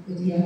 Itu dia.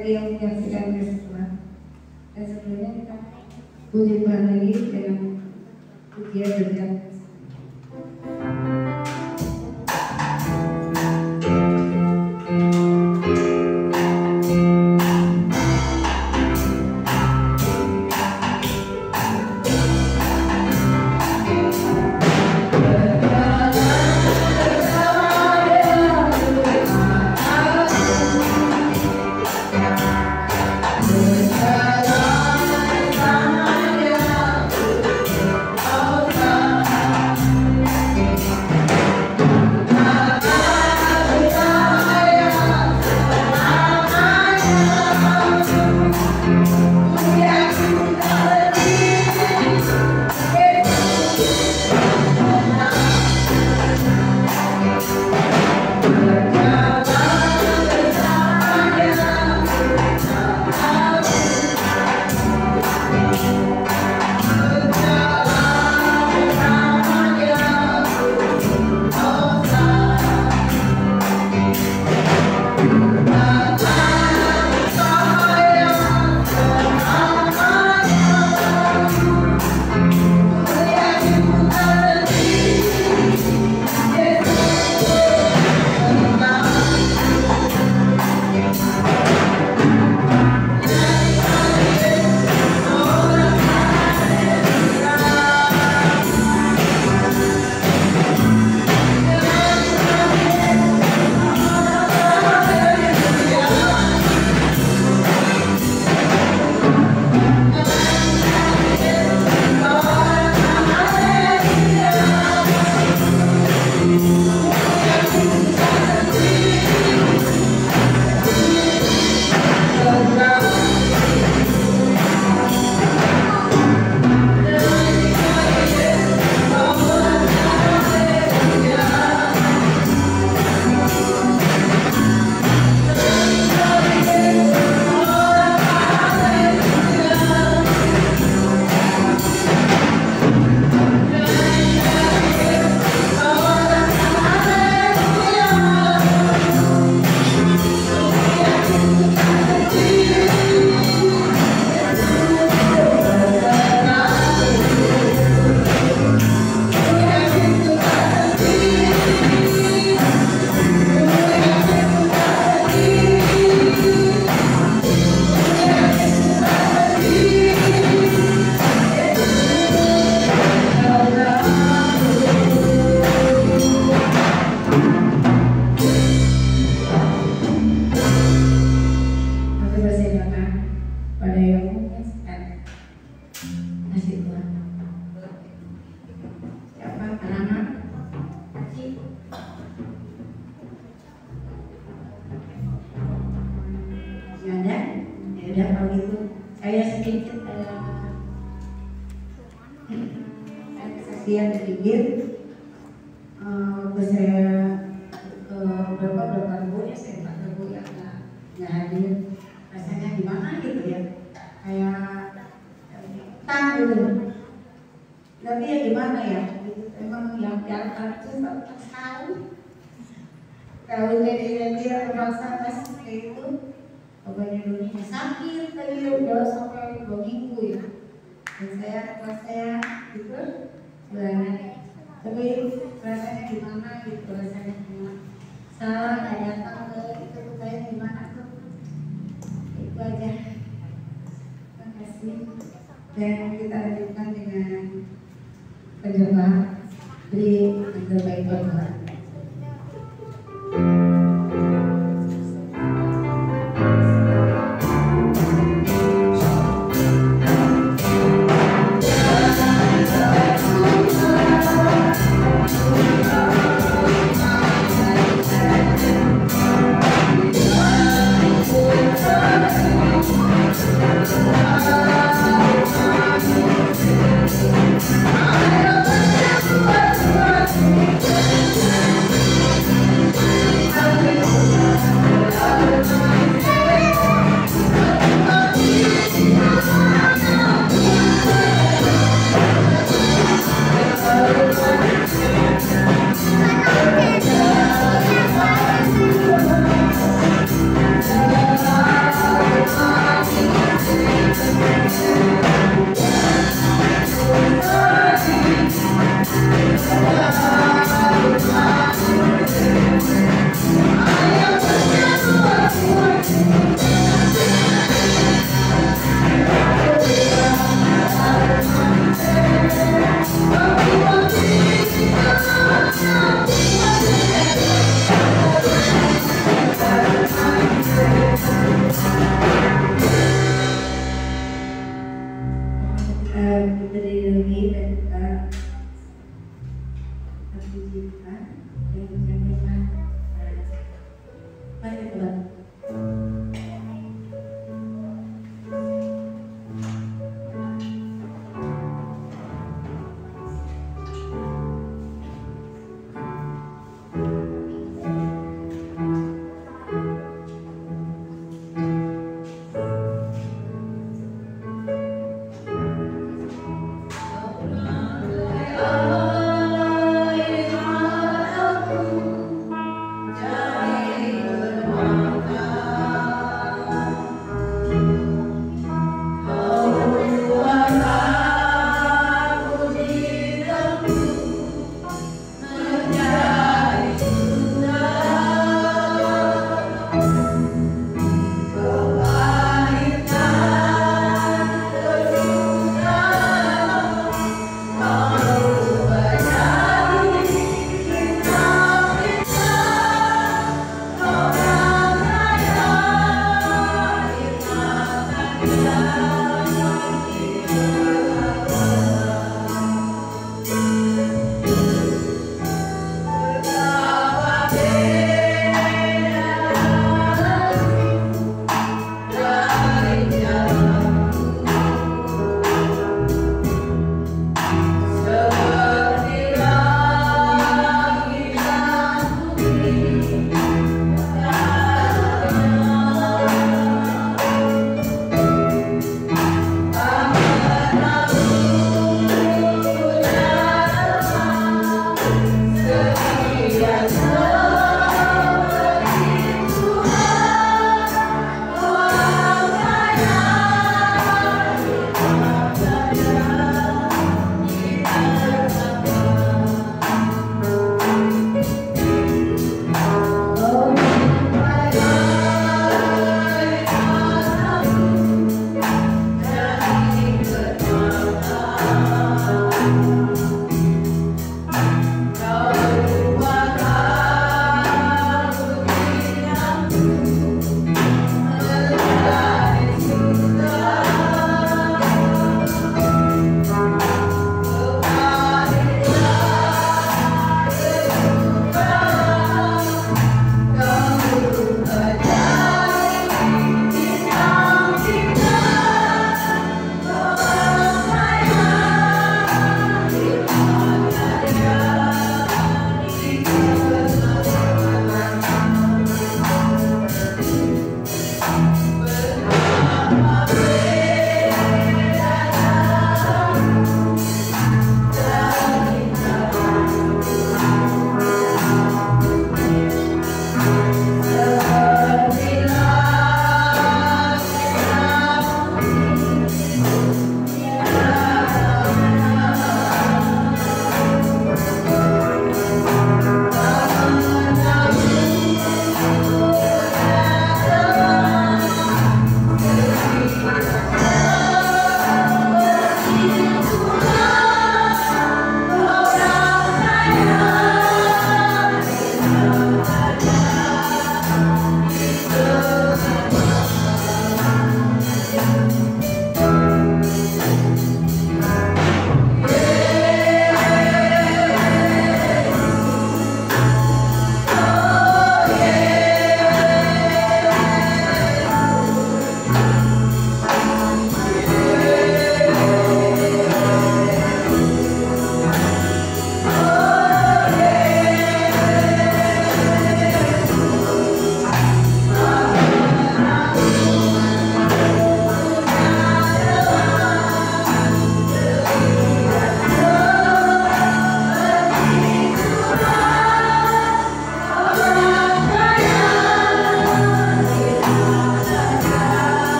bagi yang menyaksikan bersama. Dan sebelumnya kita puji Tuhan lagi dengan pujian berjalan. Berjalan bersama Dia, oh udah kalau gitu saya sedikit kesaksian sedikit. Saya beberapa ribu ya, saya 4 ribu yang nggak hadir, rasanya gimana gitu ya, kayak utang gitu. Tapi ya gimana ya, gitu. Emang yang itu tahu kalau jadi terpaksa pas kayak itu, pokoknya dulunya sakit tadi udah sampai 2 minggu ya. Dan saya gitu bulanan, tapi rasanya gimana gitu, rasanya gimana, salah nggak datang ke itu saya gimana tuh, itu aja. Terima kasih. Dan kita lanjutkan dengan pencoba beri yang terbaik buat Tuhan. I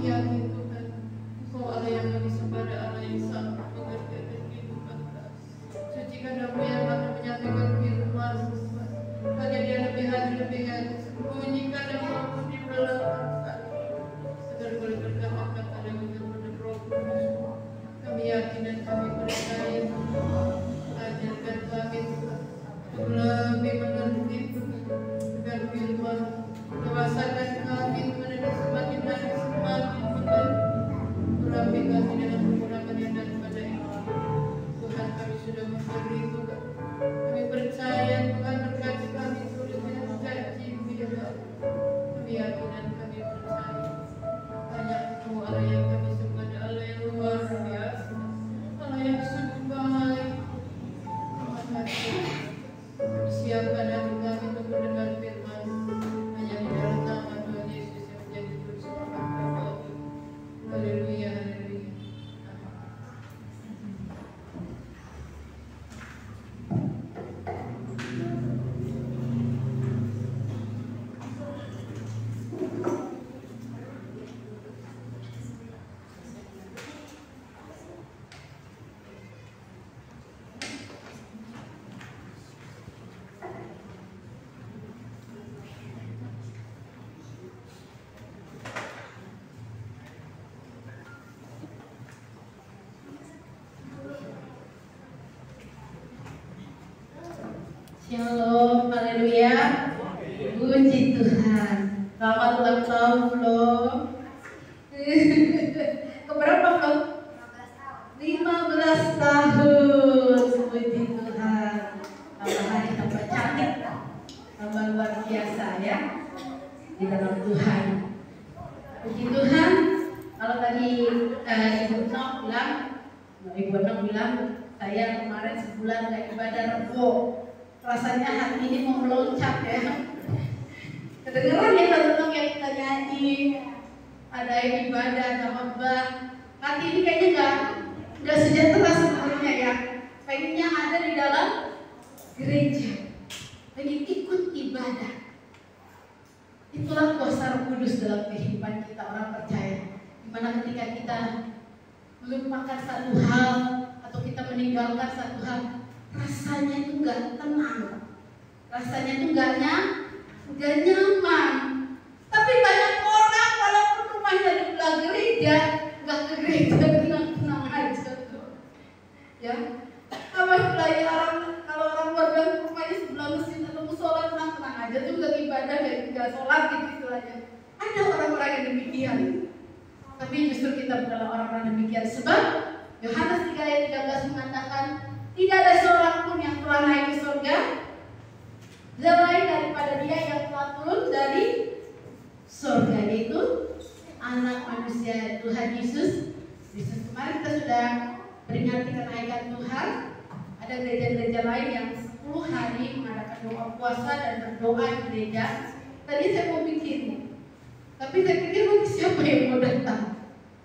yakin Tuhan, Engkau Allah yang kami sembah, Allah yang sangat pengertian dan kehidupan. Sucikan nama yang akan menyampaikan firman Tuhan. Hanya Dia lebih hati, lebih hati. Bunyikan dan maupun di belakang agar boleh berkata-kata dan benar-benar Roh Kudus. Kami yakin dan kami percaya ajarkan kami Tuhan untuk lebih mengerti dengan firman. Dewasakan kami Tuhan dan semakin hari semakin benar. Urapi kami dalam menggunakan yang daripada ini. Tuhan, kami sudah memberi Tuhan. Kami percaya Tuhan berkati kami tulis dengan janji-Mu ya Allah. Kami yakin dan kami percaya. Hanya Engkau Allah yang kami sembah, Allah yang luar biasa, Allah yang sungguh baik. Terima kasih. Kami siapkan hati kami untuk mendengar firman. Hanya di dalam nama Tuhan Yesus yang menjadi juru selamat kami. Haleluya, haleluya. Shalom, haleluya. Puji Tuhan. Selamat ulang tahun loh. Keberapa loh? 15 tahun. Puji Tuhan. Tambah hari tambah cantik, tambah luar biasa ya di dalam Tuhan. Puji Tuhan. Kalau tadi Ibu Nok bilang, saya kemarin sebulan gak ibadah Rebo. Rasanya hati ini mau meloncat ya. Kedengeran ya teman-teman yang kita nyanyi, ada yang ibadah, ada khotbah. Hati ini kayaknya nggak sejahtera sebenarnya ya. Pengennya ada di dalam gereja, pengen ikut ibadah. Itulah kuasa Roh Kudus dalam kehidupan kita orang percaya. Dimana ketika kita melupakan satu hal atau kita meninggalkan satu hal, rasanya itu nggak tenang, rasanya itu nggak nyaman. Tapi banyak orang walaupun rumahnya di belah gereja, nggak ke gereja tenang-tenang aja tuh. Ya, apa pelayaran kalau orang luar bilang rumahnya sebelah mesin atau musola tenang-tenang aja tuh nggak ibadah, nggak sholat gitu istilahnya. Ada orang-orang yang demikian. Tapi justru kita adalah orang-orang demikian. Sebab Yohanes 3 ayat 13 mengatakan, tidak ada seorang pun yang telah naik ke surga selain daripada Dia yang telah turun dari surga, yaitu Anak Manusia Tuhan Yesus. Kemarin kita sudah peringati kenaikan Tuhan. Ada gereja-gereja lain yang 10 hari mengadakan doa puasa dan berdoa di gereja. Tadi saya mau bikin, tapi saya pikir nanti siapa yang mau datang.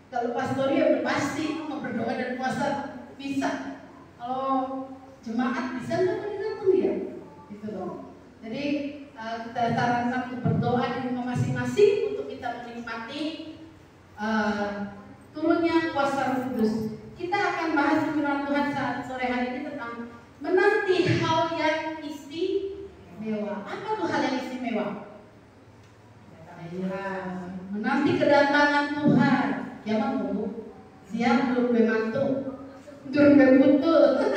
Kalau pastor ya udah pasti mau berdoa dan puasa bisa. Kalau jemaat bisa nggak datang ya? Gitu dong. Jadi kita sarankan untuk berdoa di rumah masing-masing untuk kita menikmati turunnya kuasa Roh Kudus. Kita akan bahas firman Tuhan saat sore hari ini tentang menanti hal yang istimewa. Apa tuh hal yang istimewa? Menanti kedatangan Tuhan. Ya bang, Bu. Siap belum bemantu? Belum bemutul.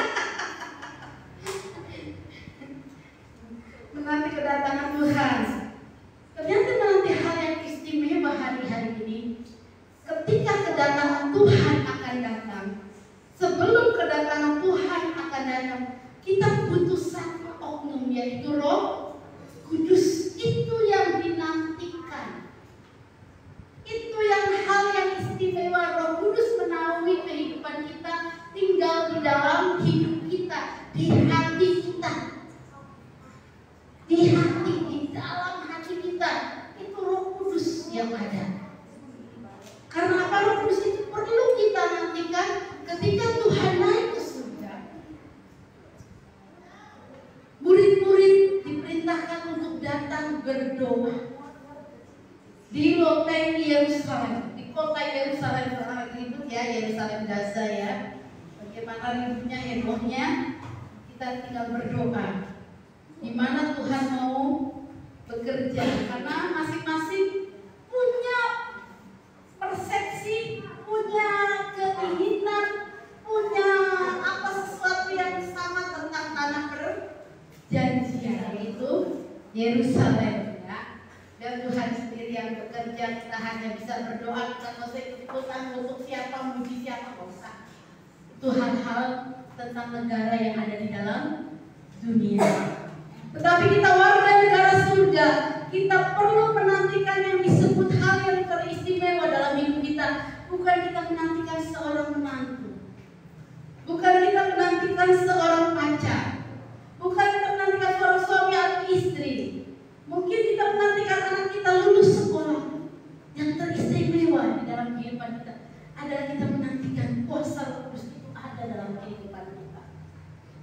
Menanti kedatangan Tuhan. Ternyata menanti hal yang istimewa hari-hari ini. Ketika kedatangan Tuhan akan datang, sebelum kedatangan Tuhan akan datang, kita butuh satu oknum, yaitu Roh Kudus. Itu yang dinantikan. Itu yang hal yang istimewa. Roh Kudus menaungi kehidupan kita, tinggal di dalam hidup kita, di hati kita, di dalam hati kita. Itu Roh Kudus yang ada. Karena apa? Roh Kudus itu perlu kita nantikan ketika Tuhan naik ke surga. Murid-murid diperintahkan untuk datang berdoa di loteng Yerusalem, di kota Yerusalem sangat ribut ya, Yerusalem Gaza ya. Bagaimana ributnya, hebohnya, kita tinggal berdoa. Di mana Tuhan mau bekerja, karena masing-masing punya persepsi, punya keinginan, punya sesuatu yang sama tentang tanah perjanjian, yaitu Yerusalem ya. Dan Tuhan sendiri yang bekerja, kita hanya bisa berdoa, kita nggak usah ikut-ikutan untuk siapa, muji siapa, nggak usah. Itu hal-hal tentang negara yang ada di dalam dunia. Tetapi kita warga negara surga, kita perlu menantikan yang disebut hal yang teristimewa dalam hidup kita. Bukan kita menantikan seorang menantu, bukan kita menantikan seorang pacar, bukan kita menantikan seorang suami atau istri. Mungkin kita menantikan anak kita lulus sekolah. Yang teristimewa di dalam kehidupan kita adalah kita menantikan kuasa Roh Kudus itu ada dalam kehidupan kita.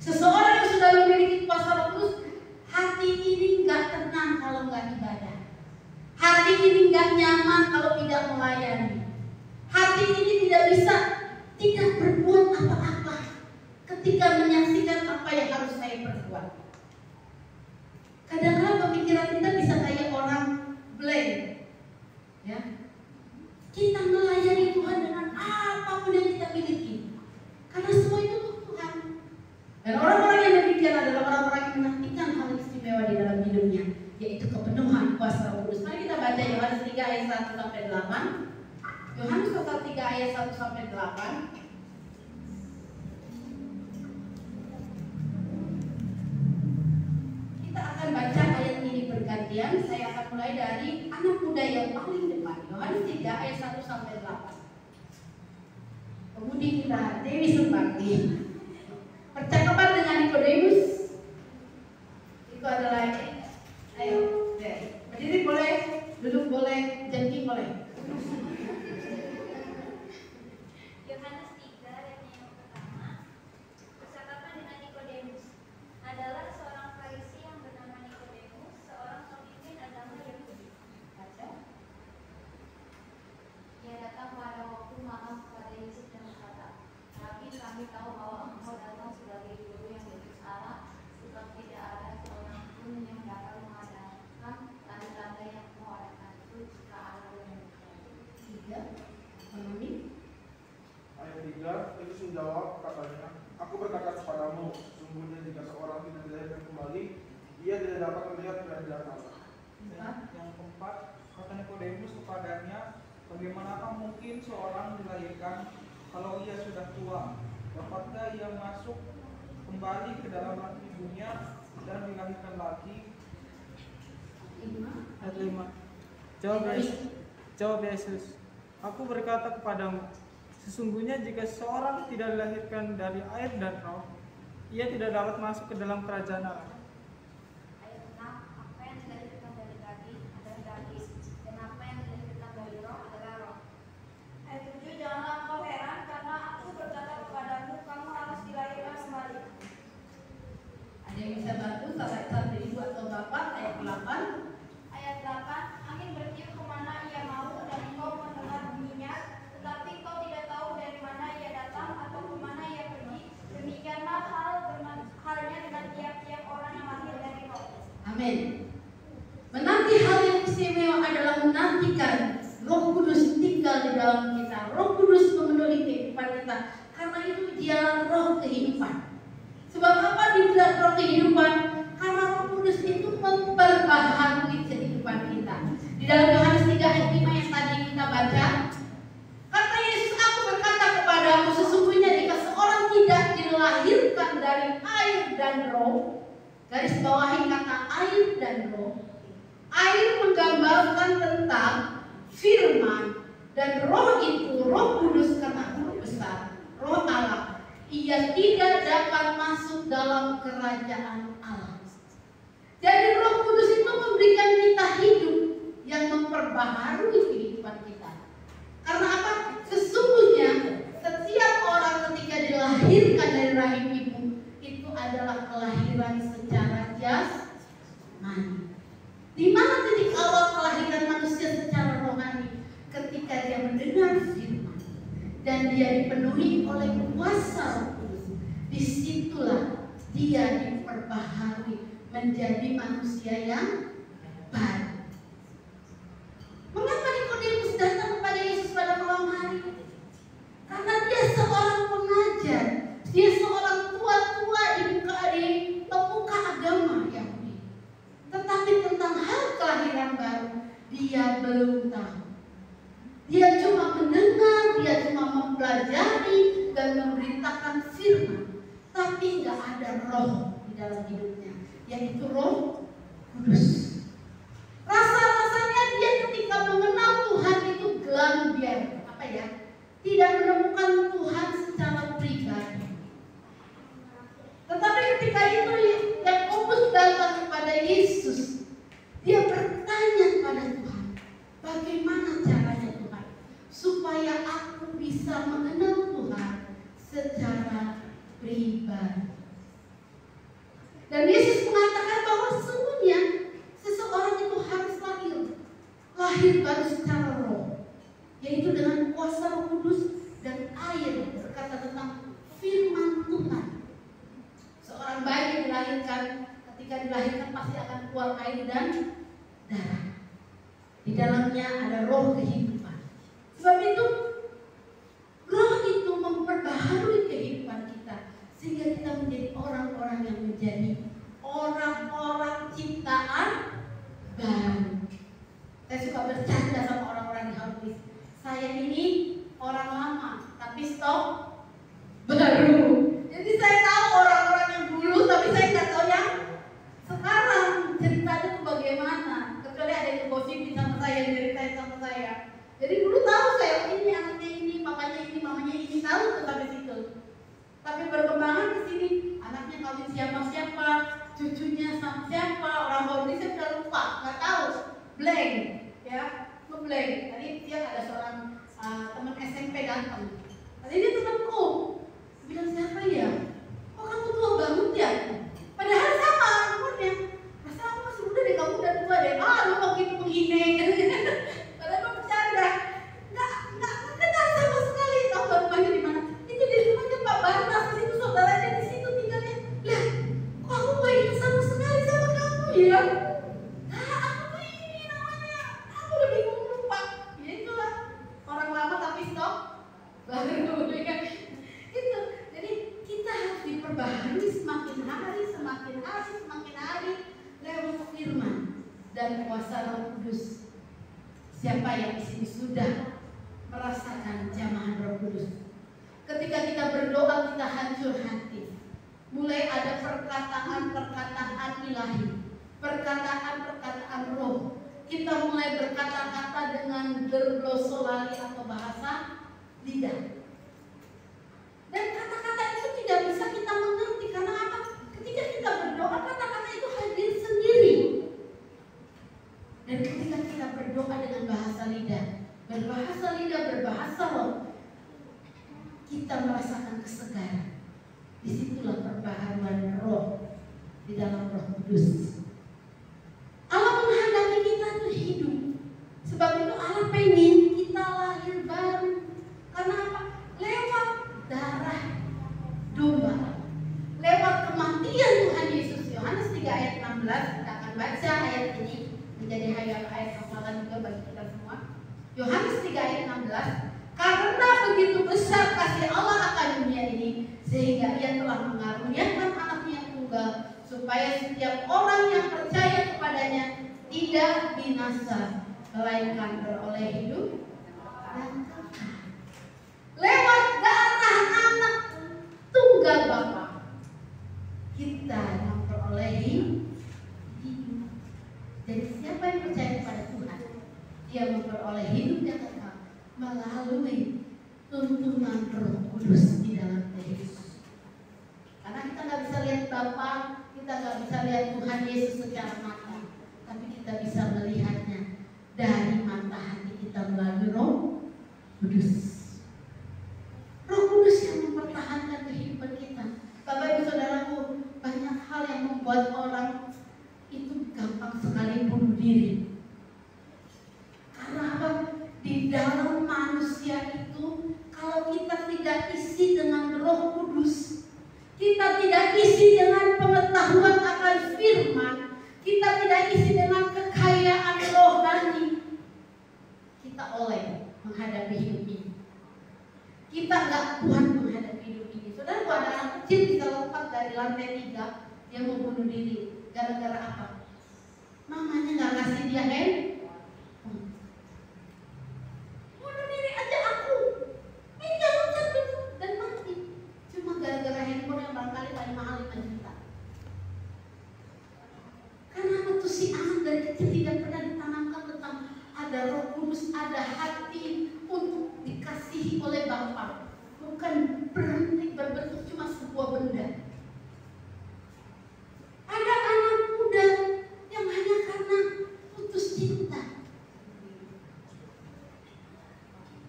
Seseorang yang sudah memiliki kuasa Roh Kudus, hati ini nggak tenang kalau nggak ibadah. Hati ini nggak nyaman kalau tidak melayani. Hati ini tidak berbuat apa-apa ketika menyaksikan apa yang harus saya perbuat. Kadang-kadang pemikiran kita bisa kayak orang blank, ya. Kita melayani Tuhan dengan apapun yang kita miliki, karena semua itu untuk Tuhan. Dan orang-orang yang demikian adalah orang-orang yang menantikan hal istimewa di dalam hidupnya, yaitu kepenuhan kuasa Roh Kudus. Mari kita baca Yohanes 3 ayat 1 sampai 8. Yohanes pasal 3 ayat 1 sampai 8. Kita akan baca ayat ini bergantian. Saya akan mulai dari anak muda yang paling depan. Yohanes 3 ayat 1 sampai 8. Pemudi kita Dewi Sumbanggi. Percakapan dengan Nikodemus itu adalah, ayo, berdiri boleh, duduk boleh, jengking boleh. Yohanes 3 ayat yang pertama. Percakapan dengan Nikodemus adalah seorang Farisi yang bernama Nikodemus, seorang pemimpin agama Yahudi. Baca. Ia datang pada waktu malam kepada Yesus dan berkata, "Rabi, kami tahu bahwa engkau datang sebagai guru yang dari Allah, sebab tidak ada seorang pun yang dapat mengadakan tanda-tanda yang engkau adakan itu jika Allah yang Tiga. Pemudi. Ayat 3, Yesus menjawab katanya, "Aku berkata kepadamu, sesungguhnya jika seorang tidak dilahirkan kembali, ia tidak dapat melihat kerajaan Allah." Yang keempat, kata Nikodemus kepadanya, "Bagaimanakah mungkin seorang dilahirkan kalau ia sudah tua? Dapatkah ia masuk kembali ke dalam rahim ibunya dan dilahirkan lagi?" Ayat 5. Jawab Yesus, "Aku berkata kepadamu, sesungguhnya jika seorang tidak dilahirkan dari air dan roh, ia tidak dapat masuk ke dalam kerajaan Allah." Ayat 6, apa yang dilahirkan dari daging adalah daging, dan apa yang dilahirkan dari roh adalah roh. Ayat 7, janganlah engkau heran karena aku berkata kepadamu, kamu harus dilahirkan kembali. Ada yang bisa bantu sahabat ibu atau bapak? Ayat 8. Ayat 8, angin bertiup kemana ia mau dan engkau mendengar bunyinya, tetapi engkau tidak tahu dari mana ia datang atau kemana ia pergi. Demikianlah halnya dengan tiap-tiap orang yang lahir dari roh. Amin. Menanti hal yang istimewa adalah menantikan Roh Kudus tinggal di dalam kita. Roh Kudus memenuhi kehidupan kita. Karena itu dialah roh kehidupan. Sebab apa dibilang roh kehidupan? Karena Roh Kudus itu memperbaharui kehidupan kita. Di dalam Yohanes 3 ayat 5 yang tadi kita baca, kata Yesus, "Aku berkata kepadamu, sesungguhnya jika seorang tidak dilahirkan dari air dan roh," garis bawahi kata air dan roh. Air menggambarkan tentang firman, dan roh itu Roh Kudus karena huruf besar, Roh Allah. Ia tidak dapat masuk dalam kerajaan Allah. Jadi Roh Kudus itu memberikan kita hidup yang memperbaharui kehidupan kita. Karena apa? Sesungguhnya setiap orang ketika dilahirkan dari rahim ibu itu adalah kelahiran secara jasmani. Di mana titik awal kelahiran manusia secara rohani? Ketika dia mendengar dan dia dipenuhi oleh kuasa Roh Kudus, disitulah dia diperbaharui menjadi manusia yang baru. Mengapa Nikodemus datang kepada Yesus pada malam hari? Karena dia seorang pengajar, dia seorang tua-tua di pemuka agama Yahudi. Tetapi tentang hal kelahiran baru, dia belum tahu. Dia cuma mendengar, dia cuma mempelajari dan memberitakan firman, tapi nggak ada roh di dalam hidupnya, yaitu Roh Kudus. Rasa-rasanya dia ketika mengenal Tuhan itu gelambiar, tidak menemukan Tuhan secara pribadi. Tetapi ketika itu Yakobus datang kepada Yesus, dia bertanya kepada Tuhan, bagaimana caranya Tuhan supaya aku bisa mengenal Tuhan secara pribadi. Dan Yesus mengatakan bahwa sesungguhnya seseorang itu harus lahir baru secara roh, yaitu dengan kuasa Roh Kudus dan air, berkata tentang firman Tuhan. Seorang bayi dilahirkan, ketika dilahirkan pasti akan keluar air dan darah. Di dalamnya ada roh kehidupan. Sebab itu roh itu memperbaharui kehidupan kita, sehingga kita menjadi orang-orang yang menjadi orang-orang ciptaan baru. Saya suka bercanda sama orang-orang di Harvest. Saya ini orang lama, tapi stok baru. Jadi saya tahu orang-orang yang dulu, tapi saya nggak tahu yang sekarang. Ceritanya itu bagaimana? Kecuali ada yang gosipin sama saya, ceritain sama saya. Jadi dulu tahu saya, ini anaknya ini, papanya ini, mamanya ini, tahu tuh sampai situ. Tapi berkembangan ke sini, anaknya kawin siapa-siapa, cucunya sama siapa, orang Harvest saya udah lupa, nggak tahu, blank, ya, ngeblank. Tadi dia ada seorang teman SMP datang. Tadi ini temanku bilang, siapa ya? Kok kamu tua banget ya? Padahal sama umurnya. Masa aku masih muda deh, kamu udah tua deh. Lu kok gitu menghina. Padahal aku bercanda. Nggak kenal sama sekali. Tahu gak rumahnya di mana? Itu di rumahnya Pak Barnas. Itu saudaranya di situ tinggalnya. Lah, kok aku gak ingat sama sekali sama kamu ya? Aku ini namanya. Aku udah bingung lupa. Ya itulah, orang lama tapi stok baru. Itu. Jadi kita harus diperbaharui semakin hari lewat firman dan kuasa Roh Kudus. Siapa yang di sini sudah merasakan jamahan Roh Kudus? Ketika kita berdoa kita hancur hati. Mulai ada perkataan-perkataan ilahi, perkataan-perkataan roh. Kita mulai berkata-kata dengan berglosolali atau bahasa lidah. Dan kata-kata itu tidak bisa kita mengerti. Karena apa? Ketika kita berdoa, kata-kata itu hadir sendiri. Dan ketika kita berdoa dengan bahasa lidah, berbahasa roh, kita merasakan kesegaran. Disitulah perbaharuan roh di dalam Roh Kudus. Allah menghendaki kita itu hidup. Sebab itu Allah pengen kita lahir baru. Karena apa? Lewat darah domba, lewat kematian Tuhan Yesus. Yohanes 3 ayat 16, kita akan baca ayat ini menjadi ayat hafalan juga bagi kita semua. Yohanes 3 ayat 16, karena begitu besar kasih Allah akan dunia ini, sehingga Ia telah mengaruniakan anaknya tunggal, supaya setiap orang yang percaya kepadanya tidak binasa, melainkan beroleh hidup dan kekal. Lewat darah anak tunggal Bapa, kita memperolehi hidup. Jadi siapa yang percaya kepada Tuhan, dia memperoleh hidup yang kekal melalui tuntunan Roh Kudus di dalam Yesus. Karena kita nggak bisa lihat Bapa, kita nggak bisa lihat Tuhan Yesus secara mata, tapi kita bisa melihatnya dari mata hati kita melalui Roh Kudus. Roh Kudus yang mempertahankan kehidupan kita. Bapak Ibu Saudaraku, banyak hal yang membuat orang itu gampang sekali bunuh diri. Karena apa? Di dalam manusia itu, kalau kita kita oleh menghadapi hidup ini. Kita nggak kuat menghadapi hidup ini. Saudara, ada anak kecil bisa lompat dari lantai 3, dia mau bunuh diri. Gara-gara apa? Mamanya nggak kasih dia handphone. Bunuh diri aja aku. Jangan dan mati. Cuma gara-gara handphone yang barangkali paling mahal 5 juta. Karena waktu si anak dari kecil tidak pernah ditanamkan tentang ada Roh Kudus, ada hati untuk dikasihi oleh Bapa, bukan berhenti berbentuk cuma sebuah benda. Ada anak muda yang hanya karena putus cinta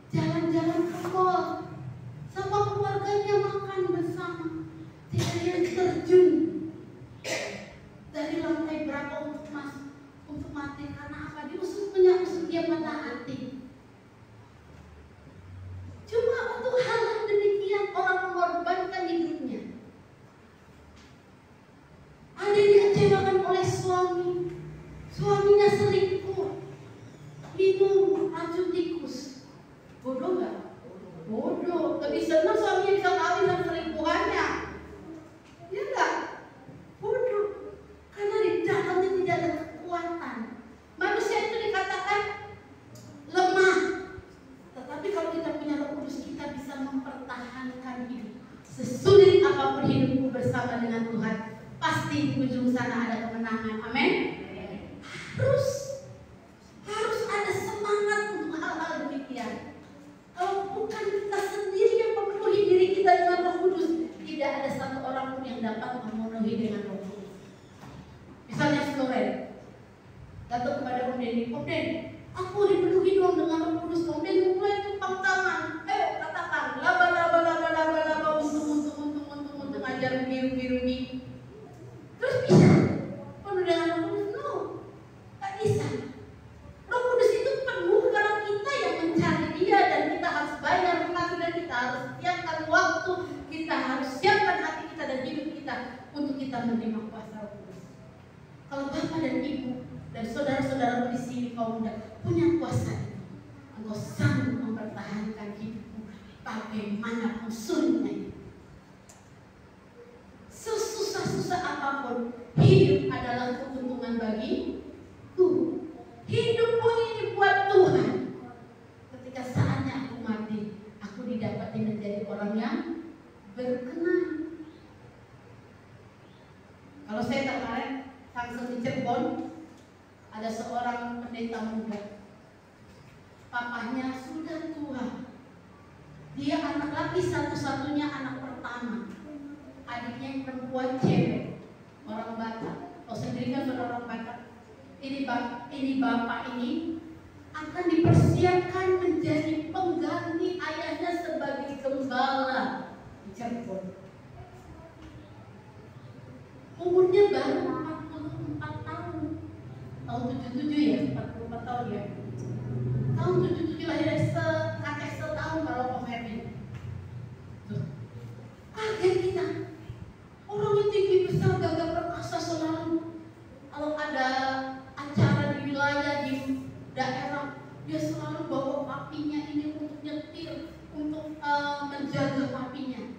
jalan-jalan ke mall sama keluarganya, makan bersama, tidak yang terjun dari lantai berapa untuk mati karena apa? Diusut dia patah hati. Cuma untuk hal-hal demikian orang mengorbankan hidupnya. Ada yang dikecewakan oleh suaminya selingkuh, minum racun tikus. Bodoh nggak? Bodoh. Lebih senang suaminya bisa kawin dengan selingkuhannya. Ya nggak? Bodoh. Karena di dalamnya tidak ada kekuatan. Manusia itu dikatakan lemah. Tetapi kalau kita punya Roh Kudus, kita bisa mempertahankan hidup. Sesulit apapun hidupku bersama dengan Tuhan, pasti di ujung sana ada kemenangan. Amin. Harus ada semangat untuk hal-hal demikian. Kalau bukan kita sendiri yang memenuhi diri kita dengan Roh Kudus, tidak ada satu orang pun yang dapat memenuhi dengan Roh Kudus. Misalnya saudara datang kepada Om Denny, Om Denny, aku dipenuhi dong dengan Roh Kudus. Om Denny mulai tumpang tangan, ayo katakan laba untung ajar biru ini. Terus bisa penuh dengan Roh Kudus? No, tak bisa. Roh Kudus itu penuh karena kita yang mencari Dia, dan kita harus bayar hati, dan kita harus siapkan waktu, kita harus siapkan hati kita dan hidup kita untuk kita menerima kuasa Roh Kudus. Kalau Bapak dan Ibu dan saudara-saudara di sini kaum muda punya kuasa itu, engkau sanggup mempertahankan hidupmu bagaimanapun sulitnya. Sesusah-susah apapun, hidup adalah keuntungan bagi Tuhan. Hidupku ini buat Tuhan. Ketika saatnya aku mati, aku didapati menjadi orang yang berkenan. Kalau saya tertarik langsung di Cirebon, ada seorang pendeta muda. Papahnya sudah tua. Dia anak laki satu-satunya, anak pertama. Adiknya yang perempuan cewek, orang Batak. Kau sendiri kan saudara orang Batak. Ini bapak ini akan dipersiapkan menjadi pengganti ayahnya sebagai gembala di Cirebon. Umurnya baru 44 tahun. Tahun 77 ya, 44 tahun ya. Tahun 77 lahirnya kakek setahun kalau Om Hermin. Kaget kita. Orangnya tinggi besar, gagah perkasa selalu. Kalau ada acara di wilayah, di daerah, dia selalu bawa papinya ini untuk nyetir, untuk menjaga papinya.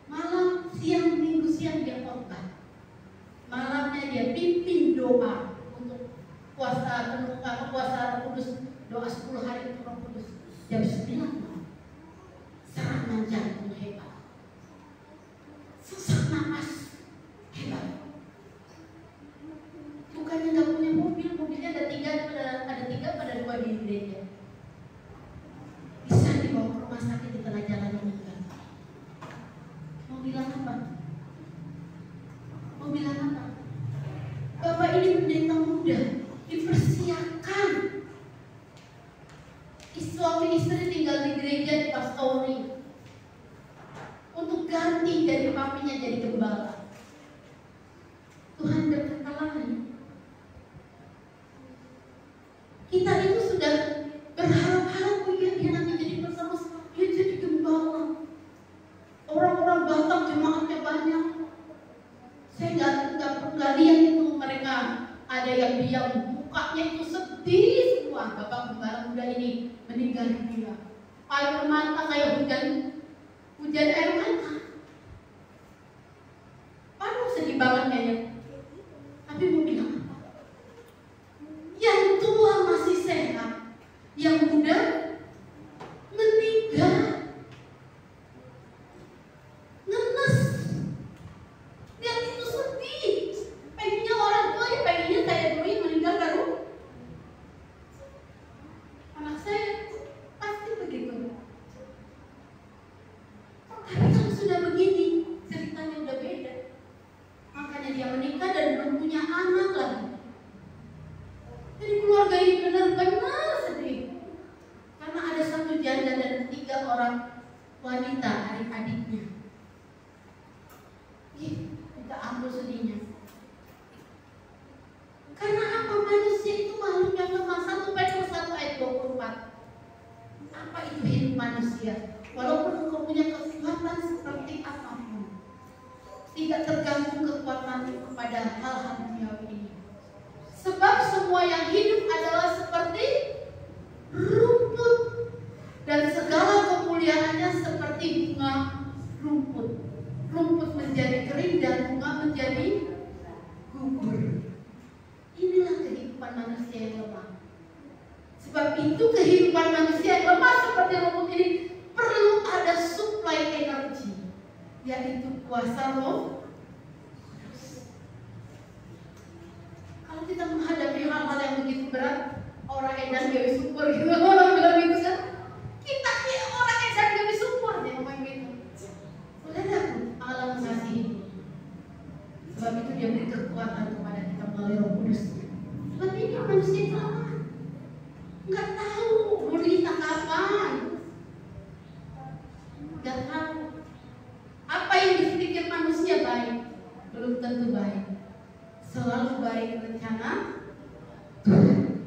Malam, siang, minggu siang dia khotbah. Malamnya dia pimpin doa untuk puasa Roh Kudus, doa 10 hari untuk Roh Kudus. Jam 9 malam, serangan jantung hebat, sesak napas hebat. Bukannya nggak punya mobil, mobilnya ada 3 pada 2 di gereja. Bisa dibawa ke rumah sakit di tengah jalan meninggal. Mau bilang apa? Bapak ini pendeta muda, dipersiapkan. Suami istri tinggal di gereja di pastori untuk ganti dari papinya jadi gembala. Tuhan berkata lain. Kita itu sudah berharap-harap, dia nanti jadi bersama, dia jadi gembala. Orang-orang Batak jemaatnya banyak. Saya nggak lihat itu mereka ada yang diam, mukanya itu sedih semua. Bapak Gembala muda ini meninggal dunia. Air mata kayak hujan air mata. Aduh, sedih banget kayaknya. Tapi mau bilang apa? Yang tua masih sehat, yang muda meninggal. Ngenes. Lihat itu sedih. Pengennya orang tua ya pengennya saya dulu yang meninggal baru anak saya, pasti begitu. Tapi kalau sudah begini, ceritanya udah beda. Makanya dia menikah dan belum punya anak lagi. Jadi keluarga ini benar-benar sedih. Karena ada satu janda dan 3 orang wanita adik-adiknya. Kita ambil sedihnya. Karena apa? Manusia itu makhluk yang lemah. 1 Petrus 1 ayat 24. Apa itu hidup manusia? Walaupun engkau punya kekuatan seperti apapun, tidak tergantung kekuatan kepada hal-hal duniawi ini. Sebab semua yang hidup adalah seperti rumput, dan segala kemuliaannya seperti bunga rumput. Rumput menjadi kering dan bunga menjadi gugur. Inilah kehidupan manusia yang lemah. Sebab itu kehidupan manusia yang lemah seperti rumput ini perlu ada suplai energi, yaitu kuasa roh. Kalau kita menghadapi hal-hal yang begitu berat, orang edan gawe syukur gitu, orang bilang gitu kan, kita nih orang edan gawe syukur dia ngomong gitu. Saudaraku, Allah mengasihi. Sebab itu dia beri kekuatan kepada kita melalui Roh Kudus. Sebab ini manusia itu nggak tahu berita kapan, nggak tahu apa yang dipikir manusia baik, belum tentu baik. Selalu baik rencana Tuhan.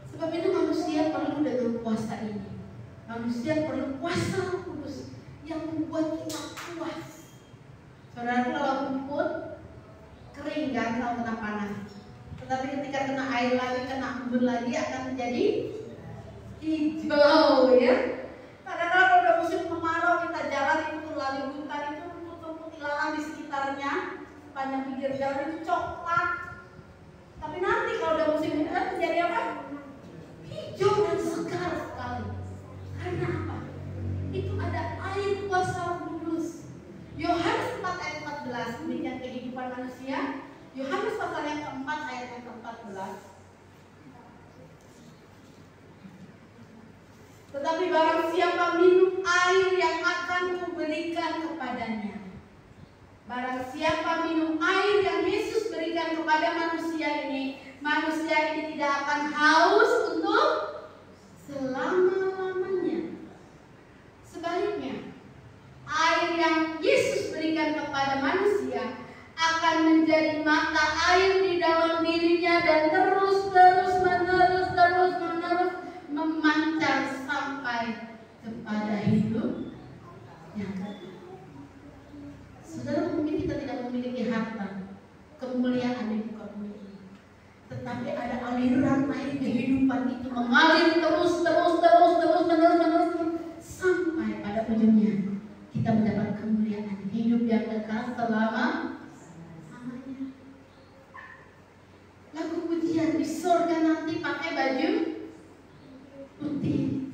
Sebab itu manusia perlu dengan kuasa ini. Manusia perlu kuasa Roh Kudus yang membuat kita puas. Saudara, kalau rumput kering kan kalau kena panas, tetapi ketika kena air lagi, kena embun lagi akan menjadi hijau ya. Kadang-kadang kalau udah musim kemarau kita jalan itu lalu hutan itu rumput-rumput ilalang di sekitarnya sepanjang pinggir jalan itu coklat. Tapi nanti kalau udah musim hujan menjadi apa? Hijau dan segar sekali. Karena apa? Itu ada air kuasa Roh Kudus. Yohanes 4 ayat 14, demikian kehidupan manusia. Yohanes pasal yang keempat ayat yang ke-14. Tetapi barang siapa minum air yang akan kuberikan kepadanya, barang siapa minum air yang Yesus berikan kepada manusia ini tidak akan haus untuk selama-lamanya. Sebaliknya, air yang Yesus berikan kepada manusia akan menjadi mata air di dalam dirinya dan terus menerus memancar sampai kepada hidup yang kekal. Saudara, mungkin kita tidak memiliki harta, kemuliaan di muka bumi ini, tetapi ada aliran air kehidupan itu mengalir terus menerus sampai pada ujungnya kita mendapat kemuliaan hidup yang kekal selama-lamanya. Lagu pujian di surga nanti pakai baju putih,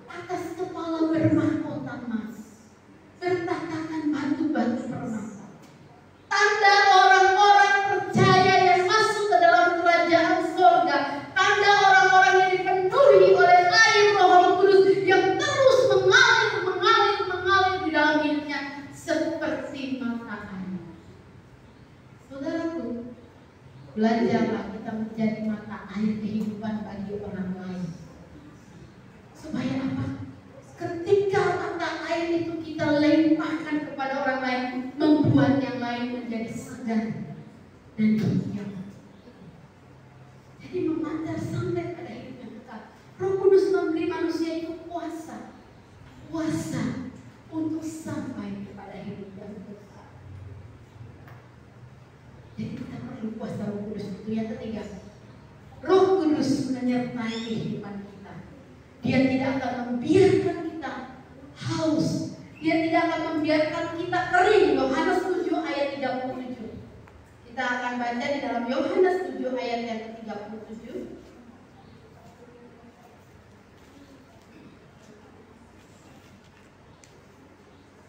atas kepala bermahkota emas, bertatakan batu-batu permata. Tanda orang-orang percaya yang masuk ke dalam kerajaan surga, tanda orang-orang yang dipenuhi oleh air Roh Kudus yang terus mengalir di dalam hidupnya seperti mata air. Saudaraku, belajarlah kita menjadi mata air kehidupan bagi orang lain. Supaya apa? Ketika mata air itu kita limpahkan kepada orang lain, membuat yang lain menjadi segar dan hijau. Jadi memancar sampai pada hidup yang kekal. Roh Kudus memberi manusia itu kuasa untuk sampai kepada hidup yang kekal. Jadi kita perlu kuasa Roh Kudus itu. Yang ketiga, Roh Kudus menyertai kehidupan kita. Dia tidak akan membiarkan kita haus. Dia tidak akan membiarkan kita kering. Yohanes 7 ayat 37. Kita akan baca di dalam Yohanes 7 ayat yang ke-37.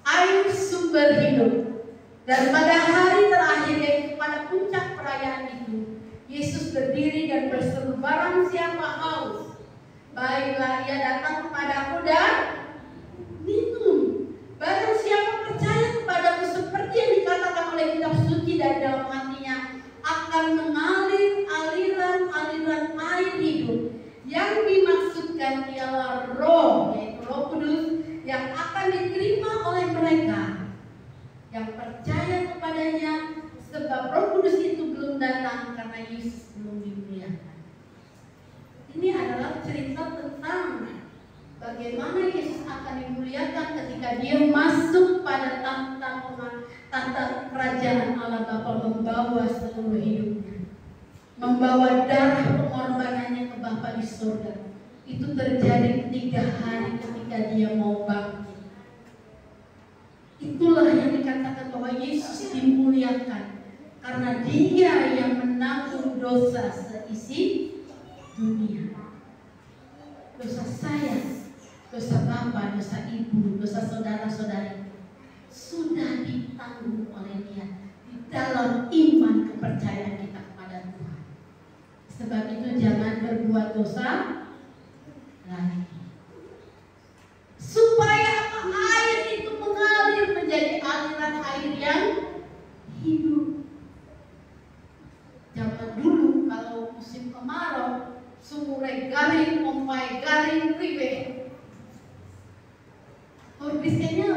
Air sumber hidup. Dan pada hari terakhir, yaitu pada puncak perayaan itu, Yesus berdiri dan berseru, barang siapa haus, baiklah ia datang kepadaku dan minum. Barang siapa percaya kepadaku, seperti yang dikatakan oleh kitab suci, dan dalam hatinya akan mengalir aliran-aliran air hidup. Yang dimaksudkan ialah Roh, yaitu Roh Kudus, yang akan diterima oleh mereka yang percaya kepadanya, sebab Roh Kudus itu belum datang karena Yesus belum dimuliakan. Ini adalah cerita tentang bagaimana Yesus akan dimuliakan ketika dia masuk pada tahta kerajaan Allah Bapa, membawa seluruh hidupnya, membawa darah pengorbanannya ke Bapa di surga. Itu terjadi 3 hari ketika dia mau bangkit. Itulah yang dikatakan bahwa Yesus dimuliakan karena dia yang menanggung dosa seisi dunia. Dosa saya, dosa bapak, dosa ibu, dosa saudara-saudari sudah ditanggung oleh dia di dalam iman kepercayaan kita kepada Tuhan. Sebab itu jangan berbuat dosa lagi, supaya air itu mengalir menjadi aliran air yang hidup. Zaman dulu kalau musim kemarau, sungai garing, pompai garing, ribe. Biasanya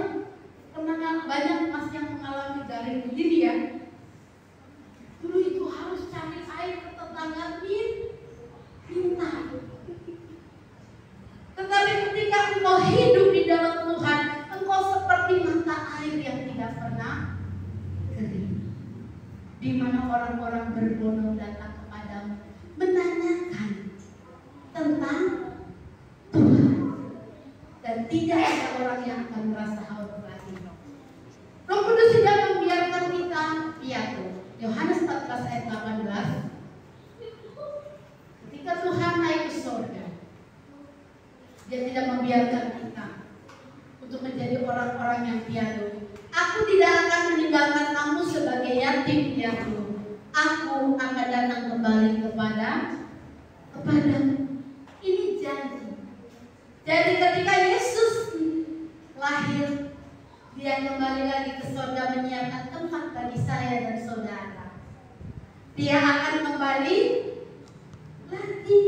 pernah banyak mas yang mengalami garing begini ya. Dulu itu harus cari air ke tetangga minta. Tetapi ketika engkau hidup di dalam Tuhan, engkau seperti mata air yang tidak pernah kering, di mana orang-orang berbondong datang kepadamu menanyakan tentang Tuhan, dan tidak ada orang yang akan merasa haus lagi. Roh Kudus tidak membiarkan kita piatu. Yohanes 14 ayat 18. Ketika Tuhan naik ke surga, dia tidak membiarkan kita untuk menjadi orang-orang yang piatu. Aku tidak akan meninggalkan kamu sebagai yatim piatu. Aku akan datang kembali kepadamu. Ini janji. Jadi ketika Yesus lahir, dia kembali lagi ke surga menyiapkan tempat bagi saya dan saudara. Dia akan kembali lagi.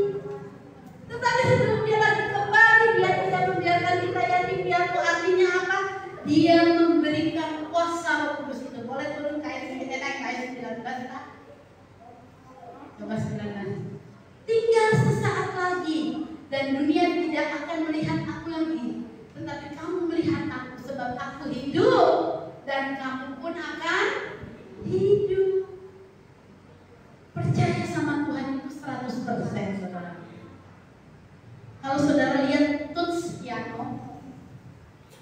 Tetapi sebelum dia lagi kembali, dia tidak membiarkan kita yatim piatu. Artinya apa? Dia memberikan kuasa Roh Kudus itu. Boleh turun ke ayat 19 Kak? Coba 19. Tinggal sesaat lagi dan dunia tidak akan melihat aku lagi, tetapi kamu melihat aku, sebab aku hidup dan kamu pun akan hidup. Percaya sama Tuhan itu 100%, saudara. Kalau saudara lihat tuts piano,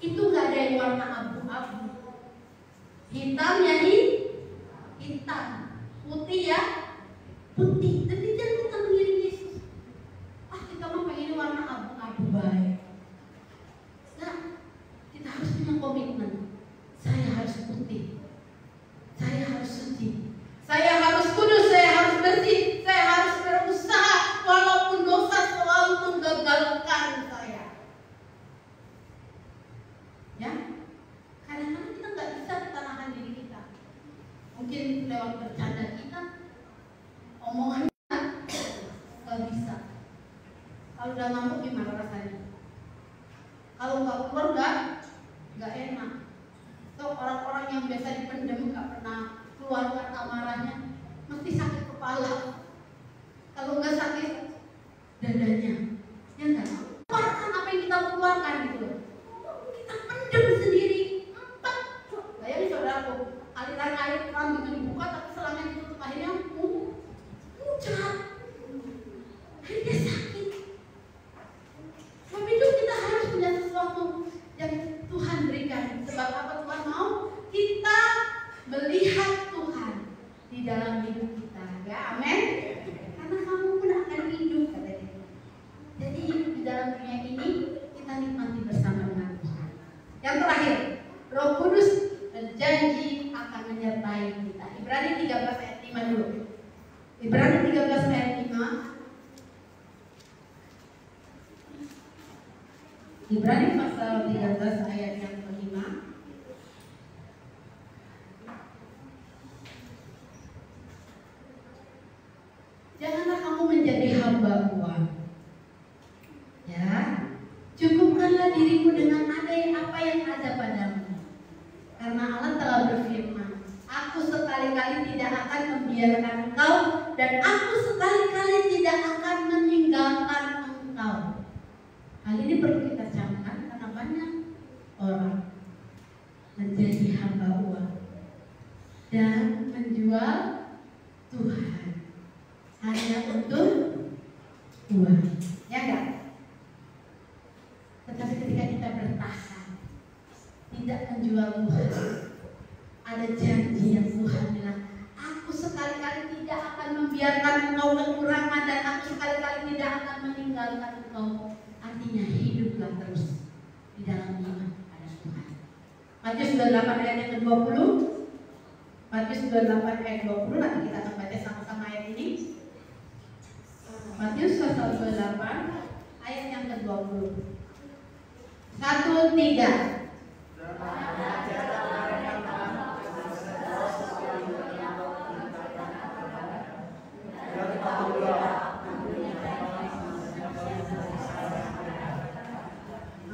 itu nggak ada yang warna abu-abu. Hitamnya hitam, putih ya putih. Demikian kita mengiring Yesus. Kita mau pengen warna abu-abu baik. Nah, kita harus punya komitmen. Saya harus putih, saya harus suci, saya harus kudus, saya harus bersih, saya harus berusaha walaupun dosa selalu menggagalkan saya. Ya, kadang-kadang kita nggak bisa tahan diri kita. Mungkin lewat bercanda kita, omongan kita nggak bisa. Kalau udah ngambek gimana rasanya? Kalau nggak keluar nggak enak. So, orang-orang yang biasa dipendam nggak pernah keluarkan amarahnya, mesti sakit kepala. Kalau nggak sakit dadanya, ya nggak? Keluarkan apa yang kita keluarkan gitu. Kita pendam sendiri. Bayangin saudaraku, aliran air keran itu dibuka tapi selangnya ditutup, akhirnya muncrat. Akhirnya sakit. Ibrani pasal 13 ayat yang kelima. Janganlah kamu menjadi hamba uang. Ya, cukupkanlah dirimu dengan apa yang ada padamu. Karena Allah telah berfirman, Aku sekali-kali tidak akan membiarkan engkau, dan Aku sekali-kali tidak akan meninggalkan engkau. Hal ini perlu kita camkan karena banyak orang menjadi hamba uang dan menjual Tuhan hanya untuk uang, ya enggak? Tetapi ketika kita bertahan, tidak menjual Tuhan, ada janji yang Tuhan bilang, Aku sekali-kali tidak akan membiarkan engkau kekurangan, dan Aku sekali-kali tidak akan meninggalkan engkau. Artinya hiduplah terus di dalam iman pada Tuhan. Matius 28 ayat yang ke-20. Matius 28 ayat 20, nanti kita akan baca sama-sama ayat ini. Matius pasal 28 ayat yang ke-20. 1, 3.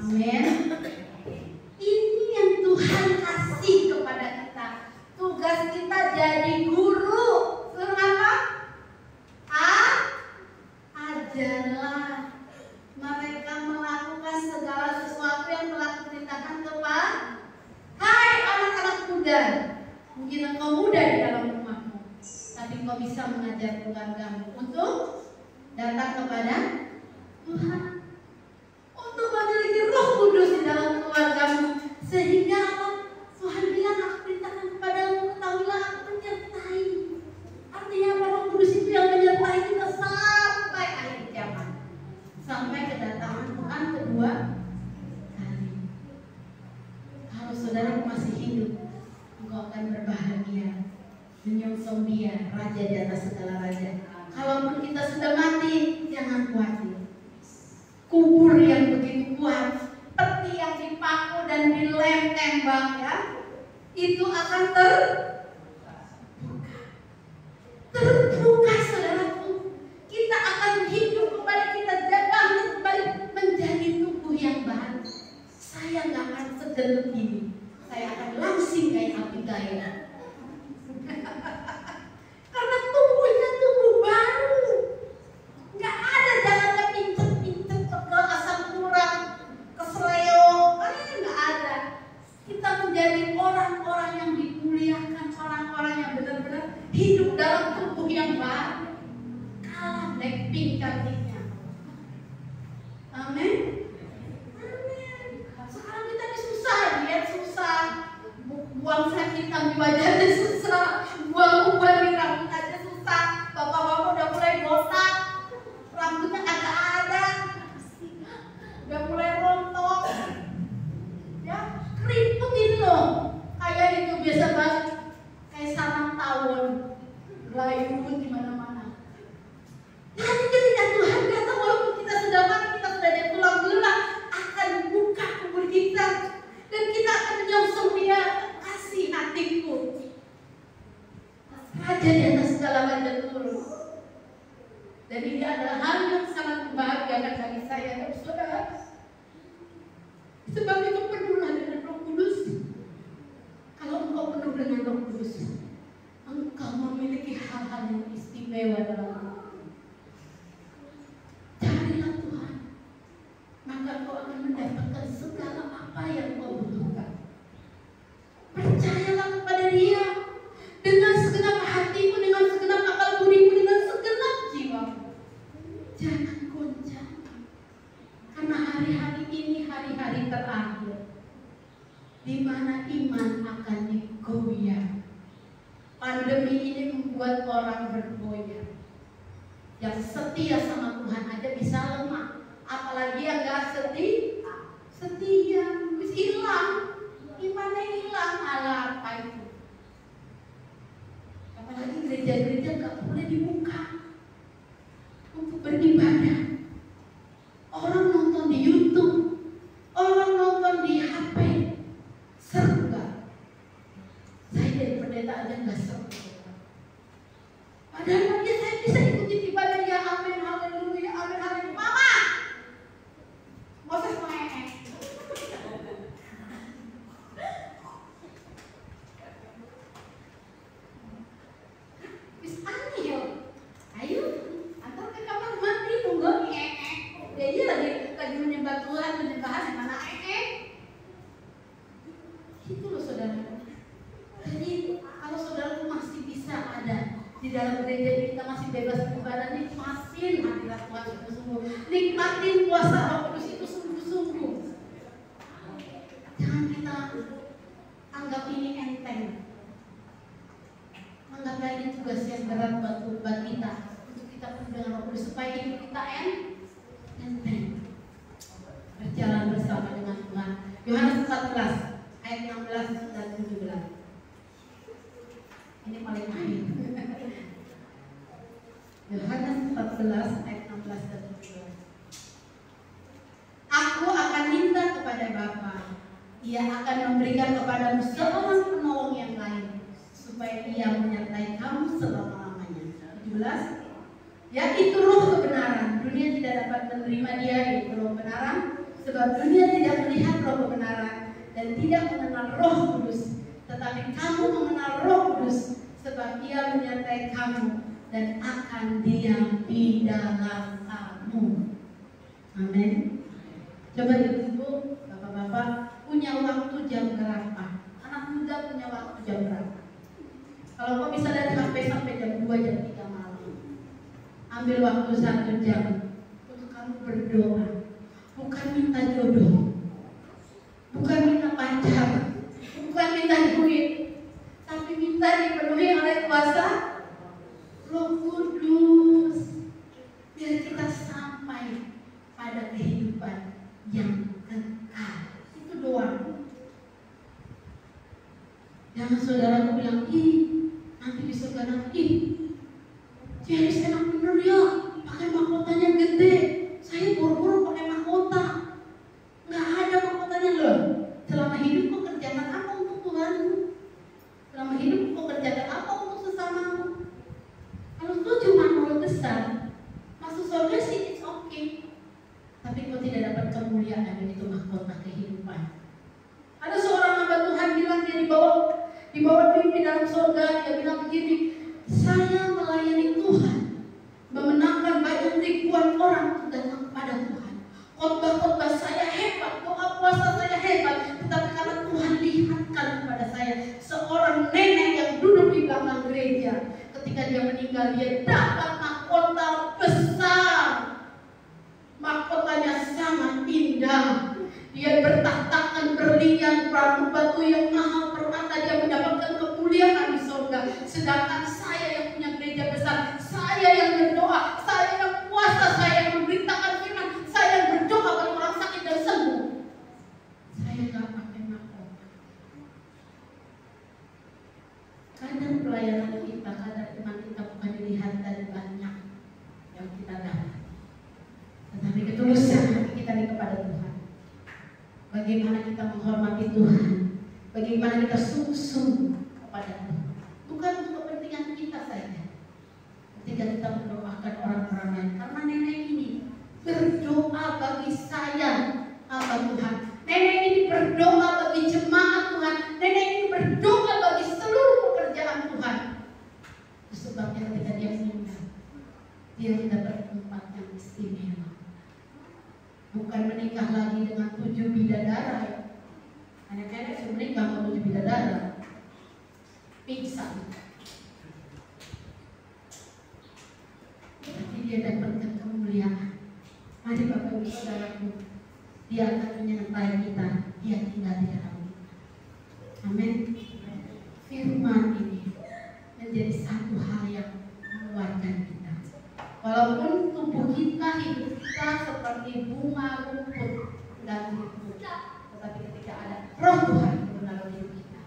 Amin. Ini yang Tuhan kasih kepada kita. Tugas kita jadi guru. Suruh apa? Ajarlah mereka melakukan segala sesuatu yang telah kuperintahkan kepada. Hai anak-anak muda, mungkin engkau muda di dalam rumahmu, tapi engkau bisa mengajar keluargamu untuk datang kepada Tuhan, untuk memiliki Roh Kudus di dalam keluargamu, sehingga Tuhan bilang, Aku perintahkan kepadamu, ketahuilah Aku menyertai. Artinya Roh Kudus itu yang menyertai kita sampai akhir zaman, sampai kedatangan Tuhan kedua kali. Kalau saudara masih hidup, engkau akan berbahagia menyongsong Dia, Raja di atas segala raja. Kalaupun kita sudah mati, jangan khawatir. Kubur yang begitu kuat, peti yang dipaku dan dilem tembak, ya, itu akan terbuka, saudaraku. Kita akan hidup kembali, kita bangkit kembali menjadi tubuh yang baru. Saya nggak akan segelut ini, saya akan langsing kayak Abigail. Karena tubuhnya tubuh baru, nggak ada jalannya pincet-pincet, pegel, asam kurang, kesleo, nggak ada. Kita menjadi orang-orang yang dimuliakan, orang-orang yang benar-benar hidup dalam tubuh yang baru. Kalah Blackpink cantiknya. Amin. Amin. Sekarang kita ini susah, diet susah, buang flat hitam di wajahnya susah, buang uban di rambut aja susah. Bapak-bapak udah mulai botak, rambutnya agak ada, udah mulai rontok, ya, keriput ini loh, kayak itu biasa banget, kayak sarang tawon, berlayut di mana-mana. Nanti ketika Tuhan datang, walaupun kita sudah mati, kita sudah ada tulang belulang, akan buka kubur kita, dan kita akan menyongsong Dia. Kasih hatiku, Raja di atas segala raja turun. Dan ini adalah hal yang sangat membahagiakan bagi saya dan saudara. Sebab itu penuhlah dengan Roh Kudus. Kalau engkau penuh dengan Roh Kudus, engkau memiliki hal-hal yang istimewa dalam hidup. Carilah Tuhan, maka kau akan mendapatkan segala apa yang kau butuhkan. Percayalah kepada Dia dengan segenap hatimu, dengan segenap akal budimu, dengan segenap jiwamu. Jangan goncang, karena hari-hari ini hari-hari terakhir, di mana iman akan digoyah. Pandemi ini membuat orang bergoyah. Yang setia sama Tuhan aja bisa lemah, apalagi yang gak setia, hilang, imannya hilang. Ala apa itu? Apalagi gereja-gereja gak boleh dibuka untuk beribadah. Orang nonton di YouTube, nikmatin kuasa Roh Kudus itu sungguh-sungguh. Jangan kita anggap ini enteng. Anggap ini tugas yang berat buat kita untuk kita penuh dengan Roh Kudus supaya hidup kita enteng. Berjalan bersama dengan Tuhan. Yohanes 14 ayat 16 dan 17. Ini paling akhir. Yohanes 14 ayat 16 dan 17. Aku akan minta kepada Bapa, Ia akan memberikan kepadamu seorang penolong yang lain, supaya Ia menyertai kamu selama-lamanya. 17. Yaitu Roh kebenaran. Dunia tidak dapat menerima Dia, yaitu Roh kebenaran, sebab dunia tidak melihat Roh kebenaran dan tidak mengenal Roh Kudus. Tetapi kamu mengenal Roh Kudus, sebab Ia menyertai kamu dan akan diam di dalam kamu. Amin. Coba ibu, bapak-bapak punya waktu jam berapa? Anak muda punya waktu jam berapa? Kalau kau bisa dari HP sampai jam 2, jam 3 malam, ambil waktu 1 jam untuk kamu berdoa. Bukan minta jodoh, bukan minta pacar, bukan minta duit, tapi minta dipenuhi oleh kuasa Roh Kudus, biar kita sampai pada kehidupan yang kekal. Itu doang. Jangan saudaraku bilang, ih nanti di surga nanti, jadi enak bener ya, pakai mahkotanya gede. Saya buru-buru pakai mahkota. Nggak ada mahkotanya loh. Selama hidup kau kerjakan apa untuk Tuhanmu? Selama hidup kau kerjakan apa untuk sesamamu? Kalau kau cuma mau besar, masuk surga sih it's okay. Tapi kau tidak dapat kemuliaan dan itu mahkota kehidupan. Ada seorang hamba Tuhan bilang dia dibawa mimpi dalam surga. Dia bilang begini, saya melayani Tuhan, memenangkan banyak ribuan orang untuk datang kepada Tuhan. Khotbah-khotbah saya hebat, doa puasa saya hebat, tetapi karena Tuhan lihatkan kepada saya seorang nenek yang duduk di belakang gereja, ketika dia meninggal dia dapat mahkota besar. Mahkotanya sangat indah. Dia bertahtakan berlian, batu yang mahal permata. Dia mendapatkan kemuliaan di surga. Sedangkan saya yang punya gereja besar, saya yang berdoa, saya yang puasa, saya yang memberitakan firman, saya yang berdoa bagi orang sakit dan sembuh, saya nggak pakai mahkota. Kadang pelayanan kita, kadang iman kita bukan dilihat dari banyak yang kita dapat, tetapi ketulusan hati kita kepada Tuhan. Bagaimana kita menghormati Tuhan, bagaimana kita sungguh-sungguh kepada Tuhan, bukan untuk kepentingan kita saja. Ketika kita mendoakan orang-orang lain, karena nenek ini berdoa bagi saya, hamba Tuhan. Nenek ini berdoa bagi jemaat Tuhan. Nenek ini berdoa bagi seluruh pekerjaan Tuhan. Itu sebabnya ketika dia meninggal, dia mendapat tempat yang istimewa. Bukan menikah lagi dengan 7 bidadara. Nenek-nenek sudah menikah dengan 7 bidadara, pingsan. Tapi dia dapatkan kemuliaan. Mari Bapak Ibu Saudaraku, Dia akan menyertai kita. Dia tinggal di dalam kita. Amin. Firman ini menjadi satu hal yang menguatkan kita. Walaupun tubuh kita, hidup kita seperti bunga rumput dan rumput, tetapi ketika ada Roh Tuhan di dalam hidup kita,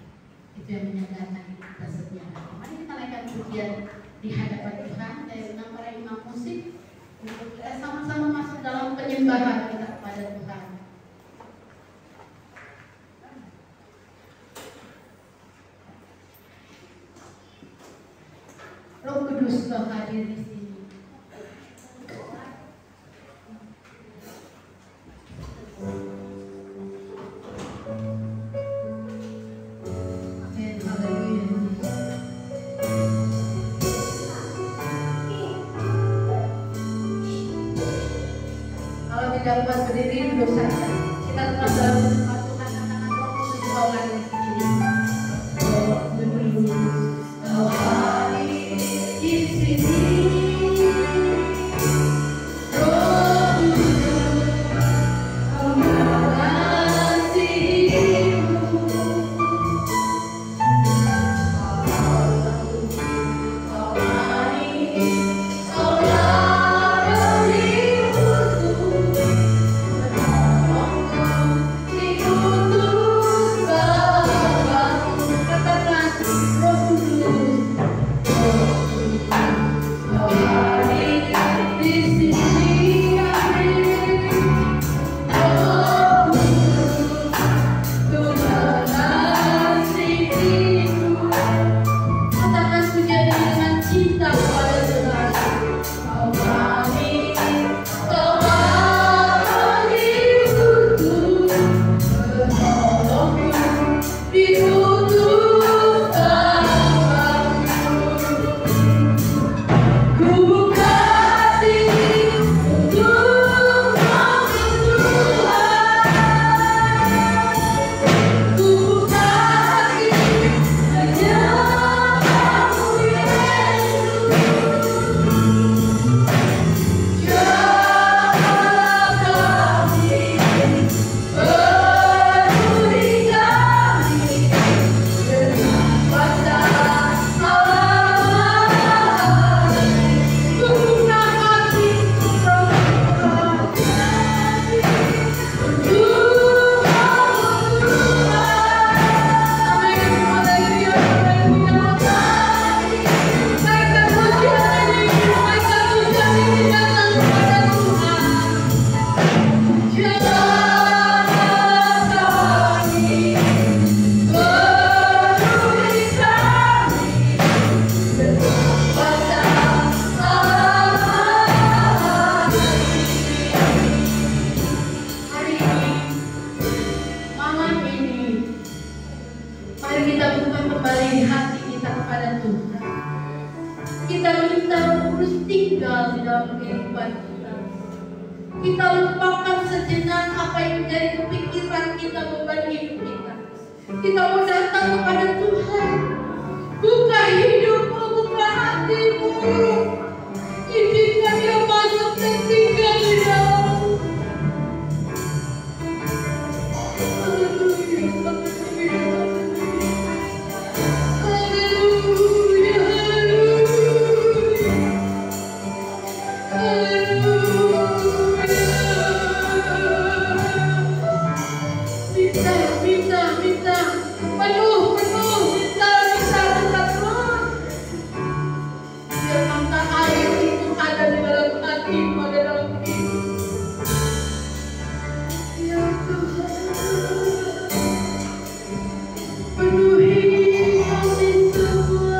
itu yang menyadarkan kita setia. Mari kita naikkan pujian di hadapan Tuhan. Saya undang para imam musik untuk kita sama-sama masuk dalam penyembahan kita kepada Tuhan. Roh Kudus Kau hadir di sini. Tidak kuat berdiri dulu saja. Kita telah dalam tempat Tuhan anak-anak Roh Kudus Kau hadir di sini. Kau hadir di sini. Roh lupakan sejenak apa yang menjadi pikiran kita, beban hidup kita. Kita mau datang kepada Tuhan. Buka hidupmu, buka hatimu. Izinkan Dia masuk dan tinggal di dalam. Minta, penuh, minta Tuhan. Biar mata air itu ada di dalam hatimu, ada dalam hidup. Ya Tuhan, penuhi kami semua.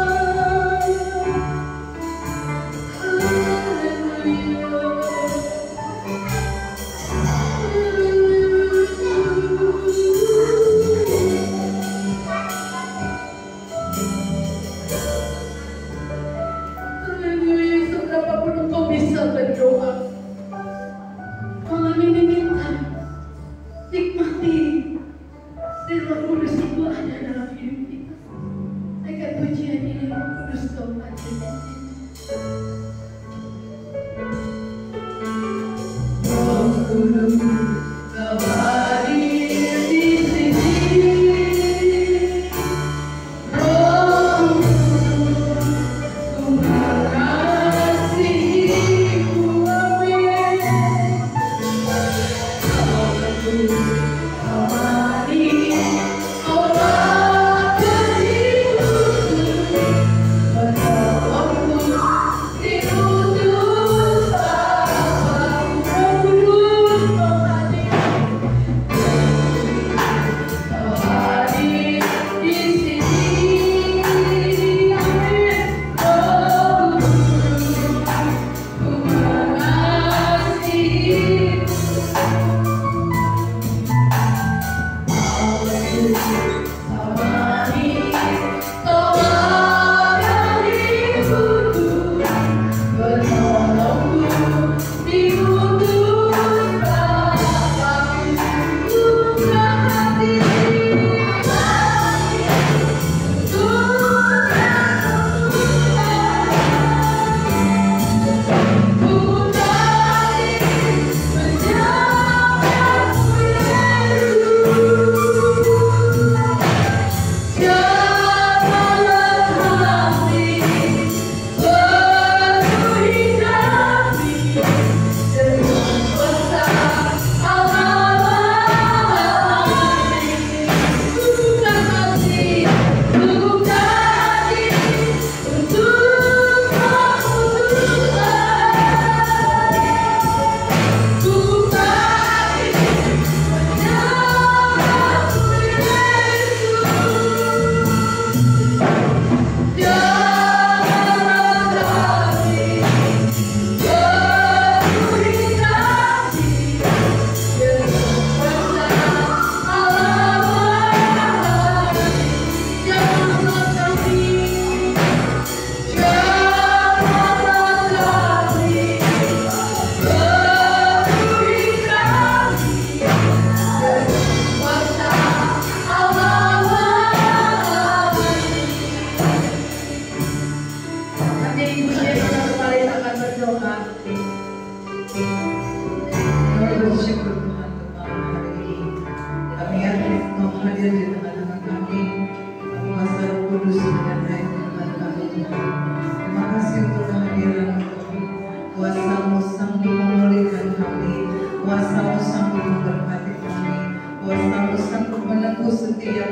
Berdoa, kalau ini minta nikmati si Roh Kudus itu ada dalam hidup kita. Agar pujian ini Roh Kudus Tuhan. Roh Kudus Kau hadir di sini. Roh Kudus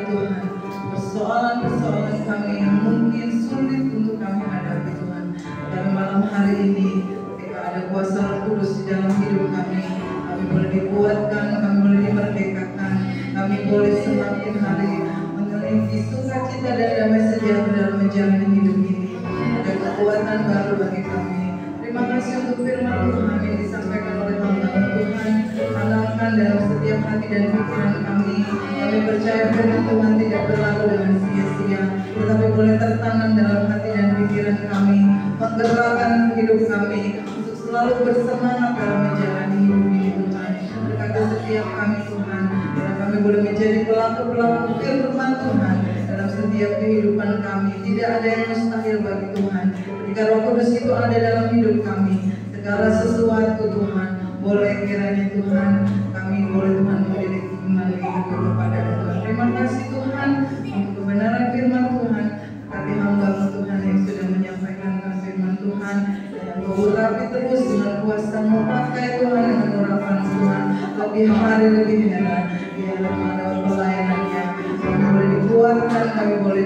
Ku persoalan-persoalan kami yang mungkin sulit untuk kami hadapi Tuhan. Dan malam hari ini ketika ada kuasa Roh Kudus di dalam hidup kami boleh dikuatkan, kami boleh dimerdekakan, kami boleh semakin hari memiliki sukacita dan damai sejahtera dalam menjalani hidup ini. Ada kekuatan baru bagi kami. Terima kasih untuk firman Tuhan yang disampaikan oleh hamba Tuhan. Tanamkan dalam setiap hati dan pikiran kami. Kami percaya firman Tuhan tidak berlalu dengan sia-sia, tetapi boleh tertanam dalam hati dan pikiran kami, menggerakkan hidup kami untuk selalu bersemangat dalam menjalani hidup ini Tuhan. menjadi pelaku-pelaku firman Tuhan dalam setiap kehidupan kami. Tidak ada yang mustahil bagi Tuhan. Ketika Roh Kudus itu ada dalam hidup kami, segala sesuatu Tuhan, boleh kiranya Tuhan, kami boleh Tuhan menjadi iman itu kepada Tuhan. Terima kasih Tuhan untuk kebenaran firman Tuhan. Kami hamba-Mu Tuhan yang sudah menyampaikan firman Tuhan, yang Kau urapi terus dengan kuasa-Mu, pakai Tuhan dengan urapan Tuhan, lebih hari lebih heran, biarlah pada pelayanannya kami boleh dikuatkan, kami boleh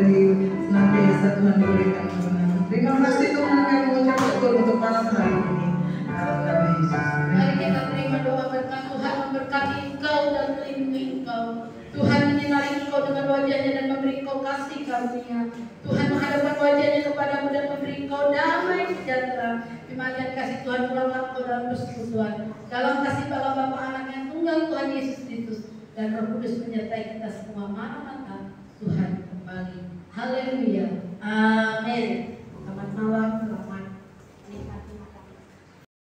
senantiasa Tuhan diberikan kebenaran. Terima kasih Tuhan, kami mengucap syukur untuk malam hari ini. Dalam nama Yesus. Mari kita terima doa berkat Tuhan memberkati engkau dan melindungi engkau. Tuhan menyinari engkau dengan wajahnya dan memberi engkau kasih karunia. Tuhan menghadapkan wajahnya kepadamu dan memberi engkau damai sejahtera. Iman kasih Tuhan merawat engkau dalam persekutuan. Dalam kasih Bapa, Bapa, Anak yang tunggal Tuhan Yesus Kristus dan Roh Kudus menyertai kita semua. Maranatha, Tuhan kembali. Haleluya. Amin. Selamat malam.